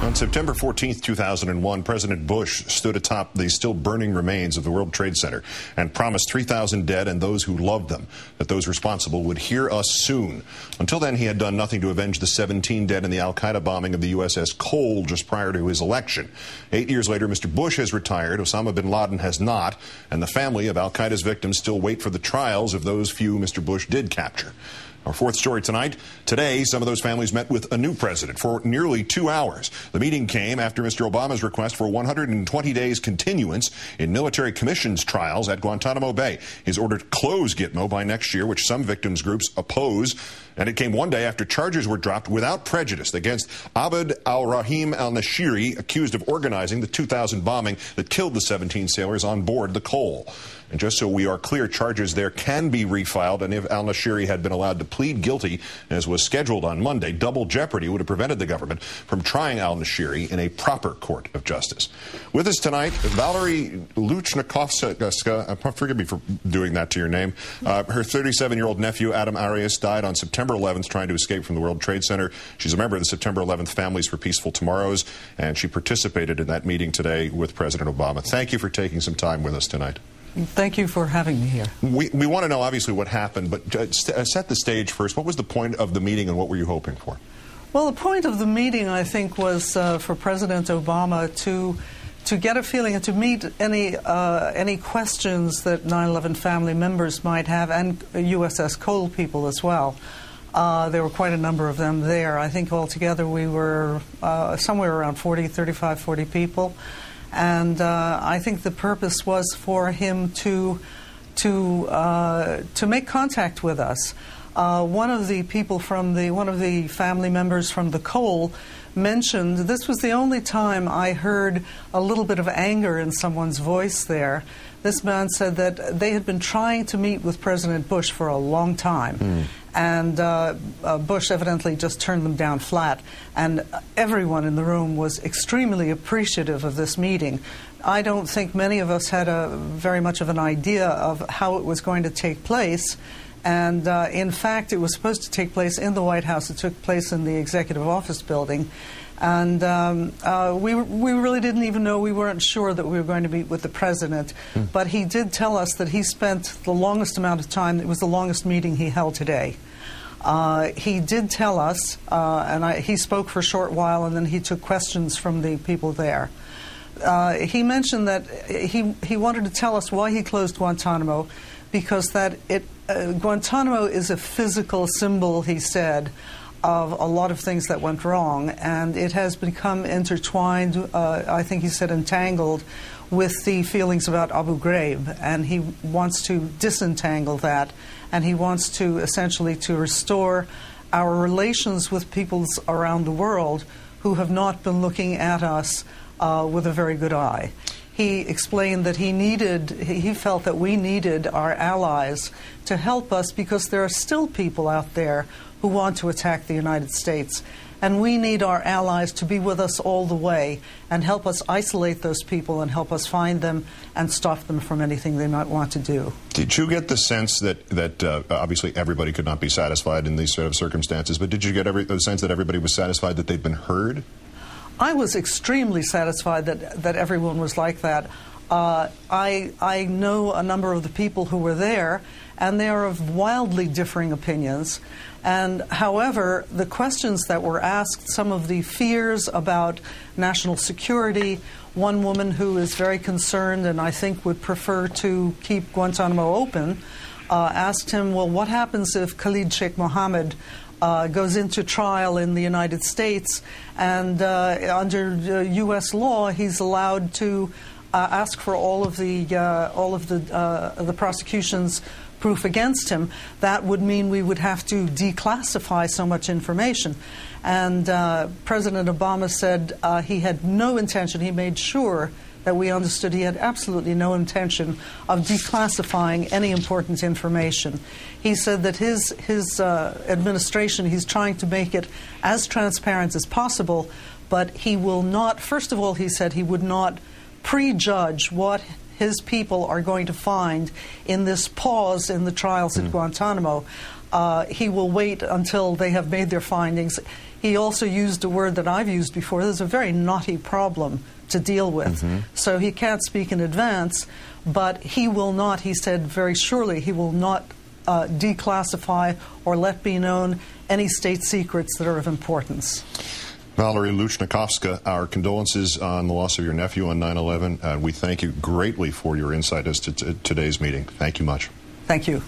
On September 14th, 2001, President Bush stood atop the still burning remains of the World Trade Center and promised 3,000 dead and those who loved them, that those responsible would hear us soon. Until then, he had done nothing to avenge the 17 dead in the al-Qaeda bombing of the USS Cole just prior to his election. 8 years later, Mr. Bush has retired, Osama bin Laden has not, and the family of al-Qaeda's victims still wait for the trials of those few Mr. Bush did capture. Our fourth story tonight. Today, some of those families met with a new president for nearly 2 hours. The meeting came after Mr. Obama's request for 120 days continuance in military commissions trials at Guantanamo Bay. He's ordered to close Gitmo by next year, which some victims groups oppose. And it came one day after charges were dropped without prejudice against Abd al-Rahim al-Nashiri, accused of organizing the 2000 bombing that killed the 17 sailors on board the Cole. And just so we are clear, charges there can be refiled, and if al-Nashiri had been allowed to plead guilty, as was scheduled on Monday, double jeopardy would have prevented the government from trying al-Nashiri in a proper court of justice. With us tonight, Valerie Luchnikovska, forgive me for doing that to your name. Her 37-year-old nephew, Adam Arias, died on September 11th trying to escape from the World Trade Center. She's a member of the September 11th Families for Peaceful Tomorrows, and she participated in that meeting today with President Obama. Thank you for taking some time with us tonight. Thank you for having me here. We want to know, obviously, what happened, but set the stage first. What was the point of the meeting, and what were you hoping for? Well, the point of the meeting, I think, was for President Obama to get a feeling and to meet any questions that 9/11 family members might have, and USS Cole people as well. There were quite a number of them there. I think altogether we were somewhere around 40 people. And I think the purpose was for him to make contact with us. One of the people from one of the family members from the Cole mentioned this was the only time I heard a little bit of anger in someone's voice there. This man said that they had been trying to meet with President Bush for a long time. And Bush evidently just turned them down flat. And everyone in the room was extremely appreciative of this meeting. I don't think many of us had very much of an idea of how it was going to take place. And in fact, it was supposed to take place in the White House. It took place in the Executive Office building. And we really didn't even know, we weren't sure that we were going to meet with the president. But he did tell us that he spent the longest amount of time, it was the longest meeting he held today. He did tell us, he spoke for a short while, and then he took questions from the people there. He mentioned that he wanted to tell us why he closed Guantanamo, because Guantanamo is a physical symbol, he said, of a lot of things that went wrong, and it has become intertwined, I think he said entangled, with the feelings about Abu Ghraib, and he wants to disentangle that, and he wants to essentially to restore our relations with peoples around the world who have not been looking at us with a very good eye. He explained that he felt that we needed our allies to help us, because there are still people out there who want to attack the United States. And we need our allies to be with us all the way and help us isolate those people and help us find them and stop them from anything they might want to do. Did you get the sense that obviously everybody could not be satisfied in these sort of circumstances, but did you get the sense that everybody was satisfied that they'd been heard? I was extremely satisfied that everyone was like that. I know a number of the people who were there, and they are of wildly differing opinions. And however, the questions that were asked, some of the fears about national security, one woman who is very concerned and I think would prefer to keep Guantanamo open, asked him, well, what happens if Khalid Sheikh Mohammed goes into trial in the United States, and under U.S. law, he's allowed to ask for all of the prosecution's proof against him. That would mean we would have to declassify so much information. And President Obama said he had no intention, he made sure that we understood he had absolutely no intention of declassifying any important information. He said that his administration, he's trying to make it as transparent as possible, but he will not, first of all, he said he would not prejudge what his people are going to find in this pause in the trials at Guantanamo. he will wait until they have made their findings. He also used a word that I've used before. There's a very knotty problem to deal with. So he can't speak in advance, but he will not, he said very surely, he will not declassify or let be known any state secrets that are of importance. Valerie Luchnikovska, our condolences on the loss of your nephew on 9/11. We thank you greatly for your insight as to today's meeting. Thank you much. Thank you.